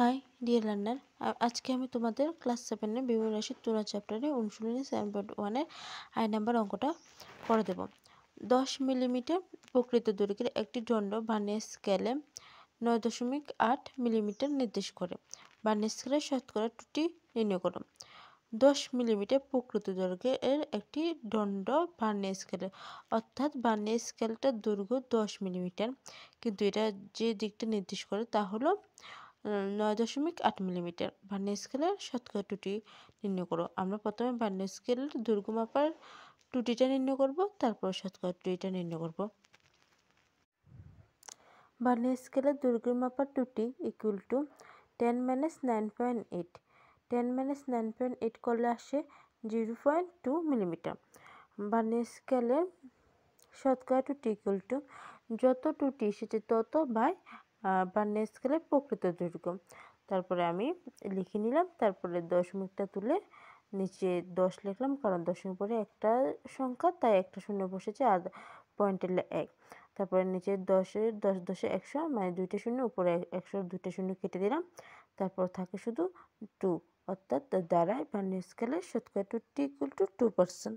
High deer learner, আজকে আমি তোমাদের ক্লাস 7-এর বিভিন্ন রাশির তুলনা চ্যাপ্টারে অনুশীলনী 7.1-এর আই নাম্বার অঙ্কটা করে দেব। 10 মিলিমিটার প্রকৃত দৈর্ঘ্যের একটি দণ্ড ভার্নিয়ার স্কেলে 9.8 মিলিমিটার নির্দেশ করে। ভার্নিয়ার স্কেলের শতকরা ত্রুটি নির্ণয় করো। 10 মিলিমিটার প্রকৃত দৈর্ঘ্যের একটি দণ্ড ভার্নিয়ার স্কেলে, অর্থাৎ ভার্নিয়ার স্কেলটার দৈর্ঘ্য 10 মিলিমিটার, কিন্তু এটা যে দিকটা নির্দেশ করে তা হলো 9.8 মিলিমিটার। ভার্নিয়ার স্কেলের শতকরা ত্রুটি নির্ণয় করো। আমরা প্রথমে ভার্নিয়ার স্কেলের দৈর্ঘ্য মাপার ত্রুটিটা নির্ণয় করব, তারপর শতকরা ত্রুটিটা নির্ণয় করব। ভার্নিয়ার স্কেলের দৈর্ঘ্য মাপার ত্রুটি ইকুয়াল টু 10 - 9.8। 10 - 9.8 করলে আসে 0.2 মিলিমিটার। ভার্নিয়ার স্কেলের শতকরা ত্রুটি ইকুয়াল টু যত ত্রুটি এসেছে তত বাই ভার্নিয়ার স্কেলের প্রকৃত দৈর্ঘ্য। তারপরে আমি লিখে নিলাম, তারপরে দশমিকটা তুলে নিচে 10 লিখলাম, কারণ দশমিক পরে একটা সংখ্যা, তাই একটা শূন্য বসেছে, আর পয়েন্টের 1। তারপরে নিচে 10-এ 10 10-এ 100, মানে দুইটা শূন্য, উপরে 100 দুইটা শূন্য কেটে দিলাম, তারপর থাকে শুধু 2, অর্থাৎ দাঁড়ায় ভার্নিয়ার স্কেলের শতকরা ত্রুটি ইকুয়াল টু 2%।